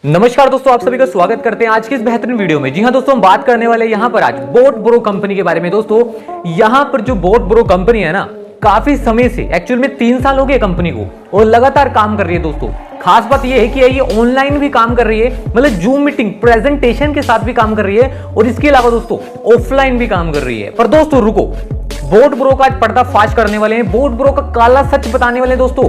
नमस्कार दोस्तों, आप सभी का स्वागत करते हैं आज की इस बेहतरीन वीडियो में। जी हां दोस्तों, हम बात करने वाले हैं यहां पर आज बोट ब्रो कंपनी के बारे में। दोस्तों यहां पर जो बोट ब्रो कंपनी है ना, काफी समय से एक्चुअल में 3 साल हो गए कंपनी को और लगातार काम कर रही है। दोस्तों खास बात यह है कि ये ऑनलाइन भी काम कर रही है, मतलब जूम मीटिंग प्रेजेंटेशन के साथ भी काम कर रही है और इसके अलावा दोस्तों ऑफलाइन भी काम कर रही है। पर दोस्तों रुको, बोट ब्रो का आज पर्दाफाश करने वाले हैं, बोट ब्रो का काला सच बताने वाले हैं दोस्तों,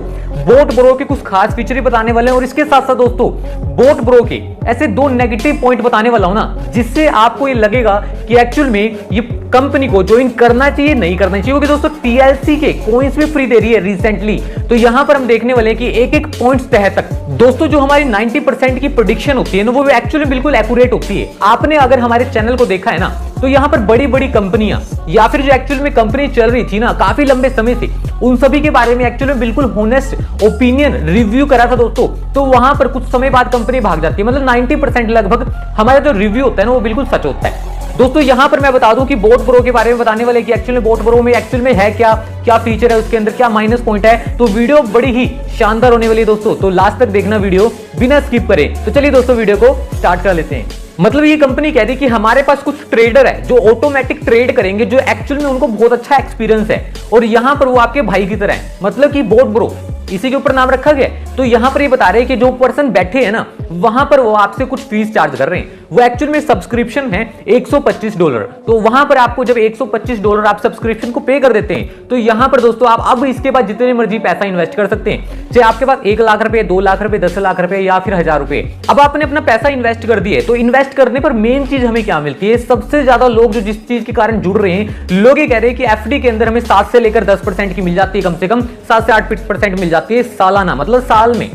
बोट ब्रो के कुछ खास फीचर ही बताने वाले हैं और इसके साथ साथ दोस्तों बोट ब्रो के ऐसे 2 नेगेटिव पॉइंट बताने वाला हूं ना, जिससे आपको ये लगेगा कि एक्चुअल में ये कंपनी को ज्वाइन करना चाहिए नहीं करना चाहिए। क्योंकि दोस्तों टीएलसी के कॉइंस भी फ्री दे रही है रिसेंटली, तो यहां पर हम देखने वाले हैं कि एक एक पॉइंट्स तहत तक दोस्तों जो हमारी 90% की प्रेडिक्शन होती है ना, वो एक्चुअली बिल्कुल एक्यूरेट होती है। आपने अगर हमारे चैनल को देखा है ना, तो यहां पर बड़ी बड़ी कंपनियां या फिर जो एक्चुअल में कंपनी चल रही थी ना काफी लंबे समय से, उन सभी के बारे में एक्चुअली बिल्कुल होनेस्ट ओपिनियन रिव्यू करा था दोस्तों। तो वहां पर कुछ समय बाद कंपनी भाग जाती है, मतलब 90% लगभग हमारा जो रिव्यू होता है ना वो बिल्कुल सच होता है। दोस्तों यहां पर मैं बता दूं कि बोट ब्रो के बारे में बताने वाले कि एक्चुअली बोट ब्रो में एक्चुअल में है क्या क्या फीचर है, उसके अंदर क्या माइनस पॉइंट है। तो वीडियो बड़ी ही शानदार होने वाली है दोस्तों, तो लास्ट तक देखना वीडियो बिना स्किप करें। तो चलिए दोस्तों वीडियो को स्टार्ट कर लेते हैं। मतलब ये कंपनी कह रही कि हमारे पास कुछ ट्रेडर है जो ऑटोमेटिक ट्रेड करेंगे, जो एक्चुअल में उनको बहुत अच्छा एक्सपीरियंस है और यहां पर वो आपके भाई की तरह है, मतलब कि बोट ब्रो इसी के ऊपर नाम रखा गया। तो यहां पर ये बता रहे हैं कि जो पर्सन बैठे हैं ना, वहां पर वो आपसे कुछ फीस चार्ज कर रहे हैं। वो एक्चुअल में सब्सक्रिप्शन है $125। तो वहां पर आपको जब $125 आप सब्सक्रिप्शन को पे कर देते हैं, तो यहां पर दोस्तों आप अब इसके बाद जितने मर्जी पैसा इन्वेस्ट कर सकते हैं, चाहे आपके पास 1 लाख रुपए, 2 लाख रुपए, 10 लाख रुपए या फिर 1000 रुपए। अब आपने अपना पैसा इन्वेस्ट कर दिए, तो इन्वेस्ट करने पर मेन चीज हमें क्या मिलती है? सबसे ज्यादा लोग जो जिस चीज के कारण जुड़ रहे हैं, लोग ये कह रहे हैं कि एफडी के अंदर हमें 7 से लेकर 10% की मिल जाती है, कम से कम 7 से 8% मिल जाती है सालाना, मतलब साल में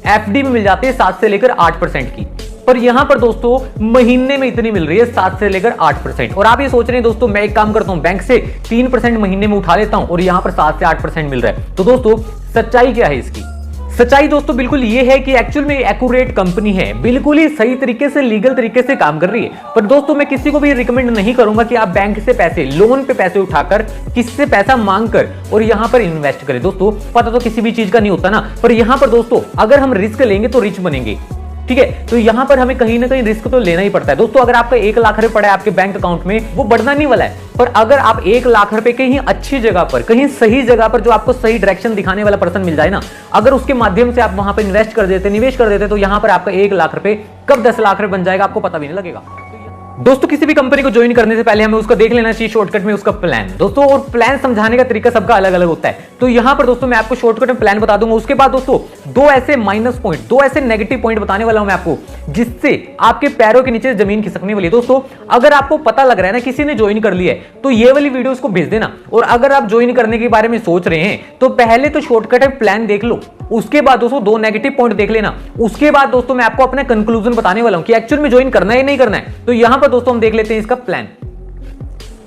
एफडी में मिल जाती है 7 से लेकर 8% की। पर यहां पर दोस्तों महीने में इतनी मिल रही है 7 से लेकर 8%। और आप ये सोच रहे हैं दोस्तों मैं एक काम करता हूं, बैंक से 3% महीने में उठा लेता हूं और यहां पर 7 से 8% मिल रहा है। तो दोस्तों सच्चाई क्या है इसकी? सच्चाई दोस्तों बिल्कुल ये है कि एक्चुअल में एक्यूरेट कंपनी है, बिल्कुल ही सही तरीके से लीगल तरीके से काम कर रही है। पर दोस्तों मैं किसी को भी रिकमेंड नहीं करूंगा कि आप बैंक से पैसे, लोन पे पैसे उठाकर, किसी से पैसा मांगकर और यहां पर इन्वेस्ट करें। दोस्तों पता तो किसी भी चीज का नहीं होता ना, पर यहां पर दोस्तों अगर हम रिस्क लेंगे तो रिच बनेंगे, ठीक है। तो यहां पर हमें कहीं ना कहीं रिस्क तो लेना ही पड़ता है। दोस्तों अगर आपका 1 लाख रुपए पड़ा है आपके बैंक अकाउंट में, वो बढ़ना नहीं वाला है। पर अगर आप 1 लाख रुपए कहीं अच्छी जगह पर, कहीं सही जगह पर, जो आपको सही डायरेक्शन दिखाने वाला पर्सन मिल जाए ना, अगर उसके माध्यम से आप वहां पर इन्वेस्ट कर देते, निवेश कर देते, तो यहां पर आपका 1 लाख रुपए कब 10 लाख रुपए बन जाएगा आपको पता भी नहीं लगेगा। दोस्तों किसी भी कंपनी को ज्वाइन करने से पहले हमें उसका देख लेना चाहिए शॉर्टकट में उसका प्लान दोस्तों, और प्लान समझाने का तरीका सबका अलग अलग होता है। तो यहां पर दोस्तों मैं आपको शॉर्टकट में प्लान बता दूंगा। उसके बाद दोस्तों 2 ऐसे माइनस पॉइंट, 2 ऐसे नेगेटिव पॉइंट बताने वाला हूं मैं आपको, जिससे आपके पैरों के नीचे जमीन खिसकने वाली है। दोस्तों अगर आपको पता लग रहा है ना किसी ने ज्वाइन कर लिया है, तो ये वाली वीडियो उसको भेज देना। और अगर आप ज्वाइन करने के बारे में सोच रहे हैं, तो पहले तो शॉर्टकट है प्लान देख लो, उसके बाद दोस्तों 2 नेगेटिव पॉइंट देख लेना। उसके बाद दोस्तों मैं आपको अपना कंक्लूजन बताने वाला हूं कि एक्चुअल में ज्वाइन करना है नहीं करना है। तो यहां पर दोस्तों हम देख लेते हैं इसका प्लान।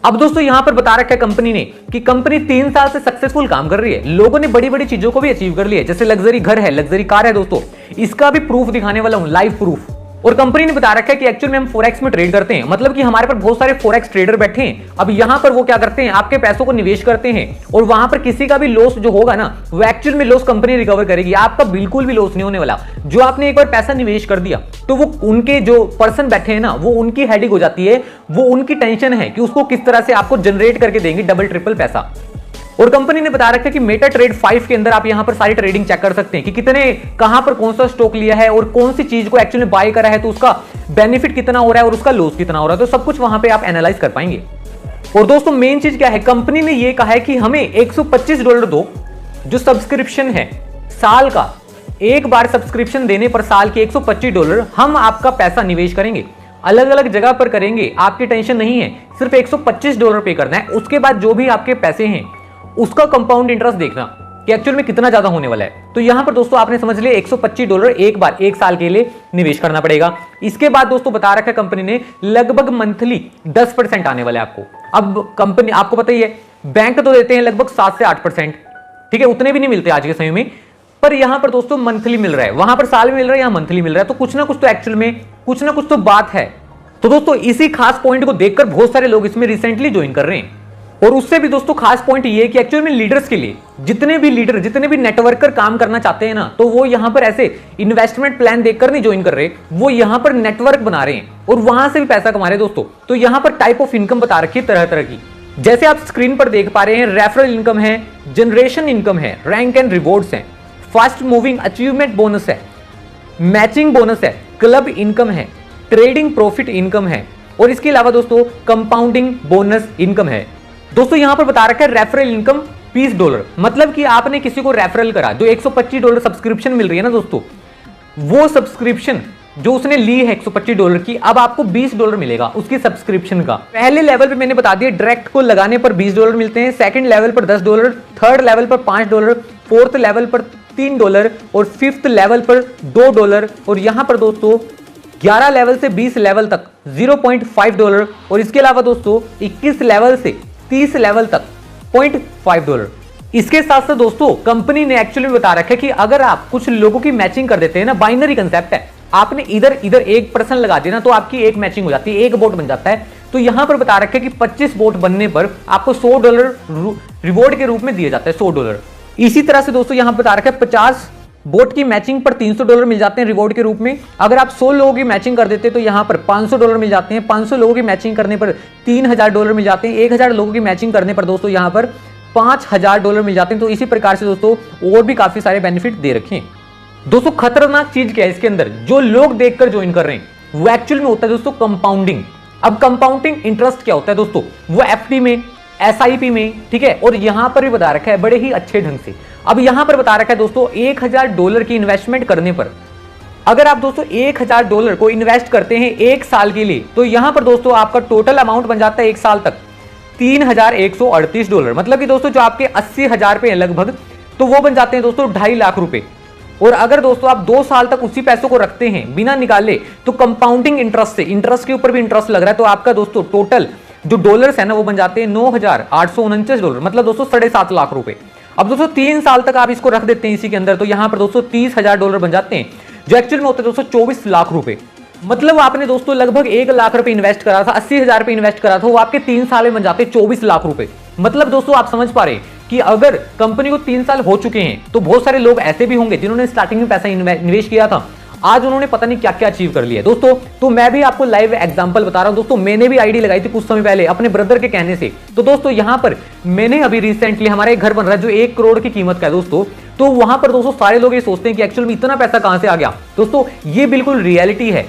अब दोस्तों यहां पर बता रखा है कंपनी ने कि कंपनी 3 साल से सक्सेसफुल काम कर रही है, लोगों ने बड़ी बड़ी चीजों को भी अचीव कर लिया है, जैसे लग्जरी घर है, लग्जरी कार है। दोस्तों इसका भी प्रूफ दिखाने वाला हूं, लाइव प्रूफ। और कंपनी ने बता रखा है कि एक्चुअल में हम फोरेक्स में ट्रेड करते हैं, मतलब कि हमारे पर बहुत सारे फोरेक्स ट्रेडर बैठे हैं। अब यहां पर वो क्या करते हैं, आपके पैसों को निवेश करते हैं और वहां पर किसी का भी लॉस जो होगा ना, वो एक्चुअल में लॉस कंपनी रिकवर करेगी, आपका बिल्कुल भी लॉस नहीं होने वाला। जो आपने एक बार पैसा निवेश कर दिया, तो वो उनके जो पर्सन बैठे हैं ना, वो उनकी हेडेक हो जाती है, वो उनकी टेंशन है कि उसको किस तरह से आपको जनरेट करके देंगे डबल ट्रिपल पैसा। और कंपनी ने बता रखा है कि मेटा ट्रेड 5 के अंदर आप यहां पर सारी ट्रेडिंग चेक कर सकते हैं कि कितने, कहां पर कौन सा स्टॉक लिया है और कौन सी चीज को एक्चुअली बाय करा है, तो उसका बेनिफिट कितना हो रहा है और उसका लॉस कितना हो रहा है। तो सब कुछ वहां पे आप एनालाइज कर पाएंगे। और दोस्तों मेन चीज क्या है, कंपनी ने यह कहा है कि हमें $125 दो, जो सब्सक्रिप्शन है साल का, एक बार सब्सक्रिप्शन देने पर साल के $125 हम आपका पैसा निवेश करेंगे, अलग अलग जगह पर करेंगे, आपकी टेंशन नहीं है, सिर्फ $125 पे करना है। उसके बाद जो भी आपके पैसे हैं उसका कंपाउंड इंटरेस्ट देखना कि एक्चुअल में कितना ज्यादा होने वाला है। तो यहां पर दोस्तों आपने समझ लिया $125 एक बार 1 साल के लिए निवेश करना पड़ेगा। इसके बाद दोस्तों बता रखा है कंपनी ने लगभग मंथली 10% आने वाले आपको। अब कंपनी आपको पता ही है, बैंक तो देते हैं लगभग 7 से 8%, ठीक है, उतने भी नहीं मिलते आज के समय में। पर यहां पर दोस्तों मंथली मिल रहा है, वहां पर साल में मिल रहा है, यहां मंथली मिल रहा है। तो कुछ ना कुछ तो एक्चुअल में कुछ ना कुछ तो बात है। तो दोस्तों इसी खास पॉइंट को देखकर बहुत सारे लोग इसमें रिसेंटली ज्वाइन कर रहे हैं। और उससे भी दोस्तों खास पॉइंट ये है कि एक्चुअल में लीडर्स के लिए जितने भी लीडर, जितने भी नेटवर्कर काम करना चाहते हैं ना, तो वो यहां पर ऐसे इन्वेस्टमेंट प्लान देखकर नहीं ज्वाइन कर रहे, वो यहां पर नेटवर्क बना रहे हैं और वहां से भी पैसा कमा रहे हैं दोस्तों। तो यहां पर टाइप ऑफ इनकम बता रखी है तरह तरह की, जैसे आप स्क्रीन पर देख पा रहे हैं। रेफरल इनकम है, जनरेशन इनकम है, रैंक एंड रिवॉर्ड्स है, फास्ट मूविंग अचीवमेंट बोनस है, मैचिंग बोनस है, क्लब इनकम है, ट्रेडिंग प्रॉफिट इनकम है और इसके अलावा दोस्तों कंपाउंडिंग बोनस इनकम है। दोस्तों यहां पर बता रखा है रेफरल इनकम $20, मतलब कि आपने किसी को रेफरल करा, जो $125 सब्सक्रिप्शन मिल रही है ना दोस्तों, वो सब्सक्रिप्शन जो उसने ली है $125 की, अब आपको $20 मिलेगा उसकी सब्सक्रिप्शन का। पहले लेवल पे मैंने बता दिया डायरेक्ट को लगाने पर $20 मिलते हैं, सेकंड लेवल पर $10, थर्ड लेवल पर $5, फोर्थ लेवल पर $3 और फिफ्थ लेवल पर $2 और यहां पर दोस्तों 11 लेवल से 20 लेवल तक $0.5 और इसके अलावा दोस्तों 21 लेवल से 30 लेवल तक $0.5। इसके साथ साथ दोस्तों कंपनी ने एक्चुअली बता रखा है कि अगर आप कुछ लोगों की मैचिंग कर देते हैं ना, बाइनरी कंसेप्ट है, आपने इधर इधर एक पर्सन लगा दिया ना तो आपकी एक मैचिंग हो जाती है, एक वोट बन जाता है। तो यहां पर बता रखा है कि 25 वोट बनने पर आपको $100 रिवॉर्ड के रूप में दिया जाता है, $100। इसी तरह से दोस्तों यहां बता रखा है 50 वोट की मैचिंग पर $300 मिल जाते हैं रिवॉर्ड के रूप में। अगर आप 100 लोगों की मैचिंग कर देते तो यहां पर $500 मिल जाते हैं, 500 लोगों की मैचिंग करने पर $3000 मिल जाते हैं, 1000 लोगों की मैचिंग करने पर दोस्तों यहां पर $5000 मिल जाते हैं। तो इसी प्रकार से दोस्तों और भी काफी सारे बेनिफिट दे रखे हैं। दोस्तों खतरनाक चीज क्या है इसके अंदर, जो लोग देखकर ज्वाइन कर रहे हैं वो एक्चुअल में होता है दोस्तों कंपाउंडिंग। अब कंपाउंडिंग इंटरेस्ट क्या होता है दोस्तों, वो एफडी में, एसआईपी में, ठीक है, और यहां पर भी बता रखा है बड़े ही अच्छे ढंग से। अब यहां पर बता रखा है दोस्तों $1000 की इन्वेस्टमेंट करने पर, अगर आप दोस्तों $1000 को इन्वेस्ट करते हैं एक साल के लिए, तो यहां पर दोस्तों आपका टोटल अमाउंट बन जाता है एक साल तक $3138। मतलब कि दोस्तों जो आपके 80,000 रुपए लगभग, तो वो बन जाते हैं दोस्तों 2.5 लाख रुपए। और अगर दोस्तों आप 2 साल तक उसी पैसों को रखते हैं बिना निकाले, तो कंपाउंडिंग इंटरेस्ट से, इंटरेस्ट के ऊपर भी इंटरेस्ट लग रहा है, तो आपका दोस्तों टोटल जो डॉलर्स है ना वो बन जाते हैं $9,849, मतलब दोस्तों 7.5 लाख रुपए। अब दोस्तों 3 साल तक आप इसको रख देते हैं इसी के अंदर, तो यहां पर दोस्तों $30,000 बन जाते हैं, जो एक्चुअल में होते हैं दोस्तों 24 लाख रुपए। मतलब आपने दोस्तों लगभग 1 लाख रुपए इन्वेस्ट करा था, 80,000 रुपए इन्वेस्ट करा था, वो आपके 3 साल में बन जाते हैं 24 लाख रुपए। मतलब दोस्तों आप समझ पा रहे हैं कि अगर कंपनी को 3 साल हो चुके हैं, तो बहुत सारे लोग ऐसे भी होंगे जिन्होंने स्टार्टिंग में पैसा निवेश किया था, आज उन्होंने पता नहीं क्या क्या अचीव कर लिया दोस्तों। तो मैं भी आपको लाइव एग्जांपल बता रहा हूं दोस्तों, मैंने भी आईडी लगाई थी कुछ समय पहले अपने ब्रदर के कहने से। तो दोस्तों यहां पर मैंने अभी रिसेंटली, हमारे एक घर बन रहा है जो 1 करोड़ की कीमत का है दोस्तों, तो वहां पर दोस्तों सारे लोग ये सोचते हैं कि एक्चुअल में इतना पैसा कहां से आ गया। दोस्तों ये बिल्कुल रियलिटी है,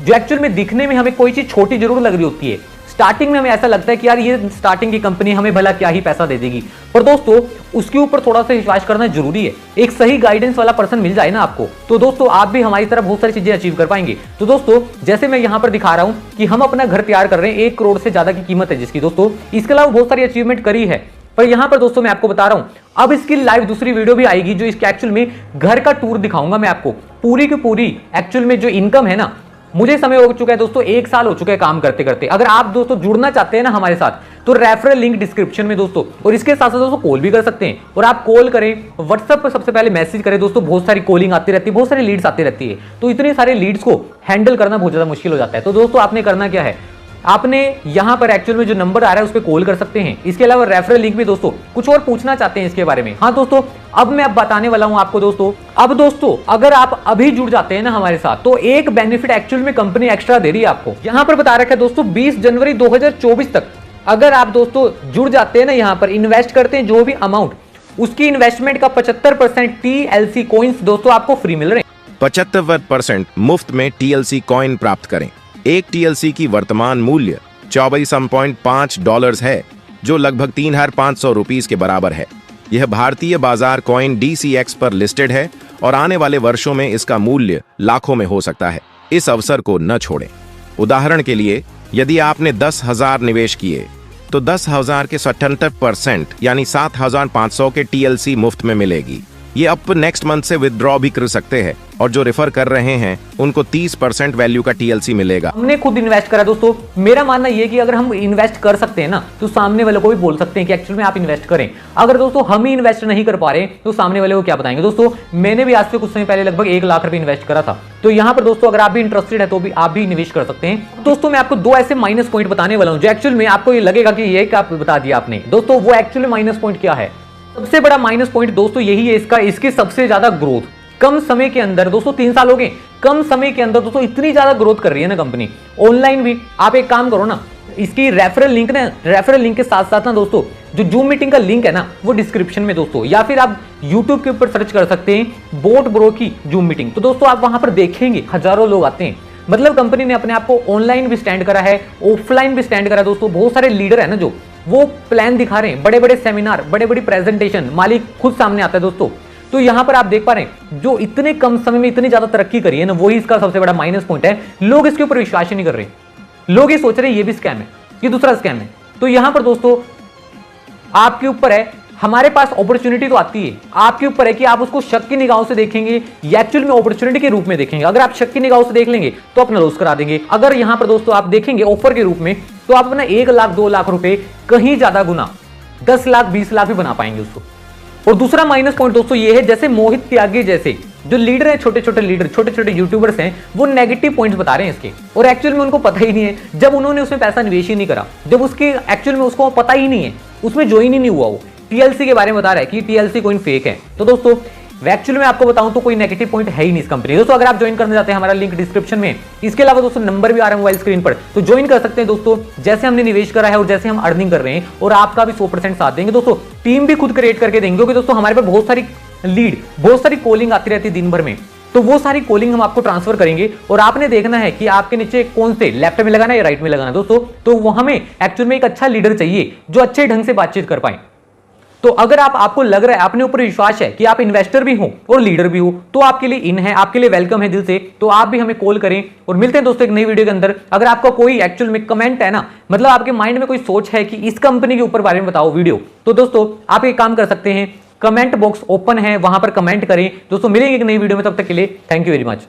जो एक्चुअल में दिखने में हमें कोई चीज छोटी जरूर लग रही होती है, स्टार्टिंग में हमें ऐसा लगता है कि यार ये स्टार्टिंग की कंपनी हमें भला क्या ही पैसा दे देगी, पर दोस्तों उसके ऊपर थोड़ा सा विश्वास करना जरूरी है। एक सही गाइडेंस वाला पर्सन मिल जाए ना आपको, तो दोस्तों आप भी हमारी तरह बहुत सारी चीजें अचीव कर पाएंगे। तो दोस्तों जैसे मैं यहां पर दिखा रहा हूं कि हम अपना घर तैयार कर रहे हैं, 1 करोड़ से ज्यादा की कीमत है जिसकी दोस्तों, इसके अलावा बहुत सारी अचीवमेंट करी है, पर यहां पर दोस्तों मैं आपको बता रहा हूं अब इसकी लाइव दूसरी वीडियो भी आएगी, जो इसके एक्चुअल में घर का टूर दिखाऊंगा मैं आपको, पूरी की पूरी एक्चुअल में जो इनकम है ना। मुझे समय हो चुका है दोस्तों, 1 साल हो चुका है काम करते करते। अगर आप दोस्तों जुड़ना चाहते हैं ना हमारे साथ, तो रेफरल लिंक डिस्क्रिप्शन में दोस्तों, और इसके साथ साथ दोस्तों कॉल भी कर सकते हैं, और आप कॉल करें, व्हाट्सएप पर सबसे पहले मैसेज करें दोस्तों, बहुत सारी कॉलिंग आती रहती है, बहुत सारी लीड्स आती रहती है, तो इतने सारे लीड्स को हैंडल करना बहुत ज्यादा मुश्किल हो जाता है। तो दोस्तों आपने करना क्या है, आपने यहां पर एक्चुअल में जो नंबर आ रहा है उस पर कॉल कर सकते हैं। इसके अलावा रेफरल लिंक भी दोस्तों, कुछ और पूछना चाहते हैं इसके बारे में, हाँ दोस्तों अब मैं बताने वाला हूं आपको दोस्तों। अब दोस्तों अगर आप अभी जुड़ जाते हैं ना हमारे साथ, तो एक बेनिफिट एक्चुअल में कंपनी एक्स्ट्रा दे रही है आपको। यहां पर बता रखा है दोस्तों 20 जनवरी 2024 तक अगर आप दोस्तों जुड़ जाते हैं ना, यहां पर इन्वेस्ट करते हैं जो भी अमाउंट, उसकी इन्वेस्टमेंट का 75% TLC कॉइन्स दोस्तों आपको फ्री मिल रहे हैं। 75% मुफ्त में TLC कॉइन प्राप्त करें। एक TLC की वर्तमान मूल्य $24.5 है, जो लगभग 3,500 रुपीस के बराबर है। यह भारतीय बाजार कॉइन DCX पर लिस्टेड है और आने वाले वर्षों में इसका मूल्य लाखों में हो सकता है। इस अवसर को न छोड़ें। उदाहरण के लिए, यदि आपने 10,000 निवेश किए, तो 10,000 के 77% यानी 7,500 के TLC मुफ्त में मिलेगी। ये अब नेक्स्ट मंथ से विदड्रॉ भी कर सकते हैं और जो रेफर कर रहे हैं उनको 30% वैल्यू का टीएलसी मिलेगा। हमने खुद इन्वेस्ट करा दोस्तों। मेरा मानना यह कि अगर हम इन्वेस्ट कर सकते हैं ना तो सामने वाले को भी बोल सकते हैं कि एक्चुअल में आप इन्वेस्ट करें। अगर दोस्तों हम ही इन्वेस्ट नहीं कर पा रहे तो सामने वाले को क्या बताएंगे। दोस्तों मैंने भी आज से कुछ समय पहले लगभग 1 लाख रुपए इन्वेस्ट करा था। तो यहां पर दोस्तों अगर आप भी इंटरेस्टेड है तो भी आप भी इन्वेस्ट कर सकते हैं। दोस्तों मैं आपको 2 ऐसे माइनस पॉइंट बताने वाला हूं जो एक्चुअल में आपको ये लगेगा कि ये क्या बता दिया आपने। दोस्तों वो एक्चुअली माइनस पॉइंट क्या है। सबसे बड़ा माइनस पॉइंट दोस्तों यही है इसकी सबसे ज्यादा ग्रोथ। कम समय के अंदर दोस्तों 3 साल हो गए, कम समय के अंदर दोस्तों इतनी ज्यादा ग्रोथ कर रही है ना कंपनी। ऑनलाइन भी आप एक काम करो ना, इसकी रेफरल लिंक के साथ साथ ना दोस्तों जो जूम मीटिंग का लिंक है ना वो डिस्क्रिप्शन में दोस्तों, या फिर आप यूट्यूब के ऊपर सर्च कर सकते हैं बोट ब्रो की जूम मीटिंग। तो दोस्तों आप वहां पर देखेंगे हजारों लोग आते हैं। मतलब कंपनी ने अपने आप को ऑनलाइन भी स्टैंड करा है, ऑफलाइन भी स्टैंड करा है दोस्तों। बहुत सारे लीडर है ना जो वो प्लान दिखा रहे हैं, बड़े बड़े सेमिनार, बड़े बड़ी प्रेजेंटेशन, मालिक खुद सामने आता है दोस्तों। तो यहां पर आप देख पा रहे हैं जो इतने कम समय में इतनी ज्यादा तरक्की करी है ना, वही इसका सबसे बड़ा माइनस पॉइंट है। लोग इसके ऊपर विश्वास ही नहीं कर रहे, लोग ये सोच रहे हैं ये भी स्कैम है, ये दूसरा स्कैम है। तो यहां पर दोस्तों आपके ऊपर है, हमारे पास अपॉर्चुनिटी तो आती है, आपके ऊपर है कि आप उसको शक की निगाहों से देखेंगे या एक्चुअल में अपॉर्चुनिटी के रूप में देखेंगे। अगर आप शक की निगाहों से देख लेंगे तो अपना लॉस करा देंगे। अगर यहां पर दोस्तों आप देखेंगे ऑफर के रूप में तो आप अपना 1 लाख 2 लाख रुपए कहीं ज्यादा गुना 10 लाख 20 लाख भी बना पाएंगे उसको। और दूसरा माइनस पॉइंट दोस्तों ये है, जैसे मोहित त्यागी जैसे जो लीडर हैं, छोटे छोटे लीडर, छोटे छोटे यूट्यूबर्स हैं, वो नेगेटिव पॉइंट्स बता रहे हैं इसके, और एक्चुअल में उनको पता ही नहीं है। जब उन्होंने उसमें पैसा निवेश ही नहीं करा, जब उसके एक्चुअल में उसको पता ही नहीं है, उसमें ज्वाइन ही नहीं हुआ, वो टीएलसी के बारे में बता रहा है कि टीएलसी कोई फेक है। तो दोस्तों एक्चुअली में आपको बताऊं तो कोई नेगेटिव पॉइंट है ही नहीं इस कंपनी। दोस्तों अगर आप ज्वाइन करना चाहते हैं हमारा लिंक डिस्क्रिप्शन में, इसके अलावा दोस्तों नंबर भी आ रहा है मोबाइल स्क्रीन पर, तो ज्वाइन कर सकते हैं दोस्तों। जैसे हमने निवेश करा है और जैसे हम अर्निंग कर रहे हैं, और आपका भी 100% साथ देंगे दोस्तों। टीम भी खुद क्रिएट करके देंगे, क्योंकि दोस्तों हमारे पास बहुत सारी लीड, बहुत सारी कॉलिंग आती रहती है दिन भर में। तो वो सारी कॉलिंग हम आपको ट्रांसफर करेंगे और आपने देखना है कि आपके नीचे कौन से लेफ्ट में लगाना है या राइट में लगाना है दोस्तों। तो वो हमें एक्चुअल में एक अच्छा लीडर चाहिए जो अच्छे ढंग से बातचीत कर पाए। तो अगर आपको लग रहा है, अपने ऊपर विश्वास है कि आप इन्वेस्टर भी हो और लीडर भी हो, तो आपके लिए इन है, आपके लिए वेलकम है दिल से। तो आप भी हमें कॉल करें और मिलते हैं दोस्तों एक नई वीडियो के अंदर। अगर आपका कोई एक्चुअल में कमेंट है ना, मतलब आपके माइंड में कोई सोच है कि इस कंपनी के ऊपर बारे में बताओ वीडियो, तो दोस्तों आप एक काम कर सकते हैं, कमेंट बॉक्स ओपन है, वहां पर कमेंट करें दोस्तों। मिलेंगे एक नई वीडियो में, तब तक के लिए थैंक यू वेरी मच।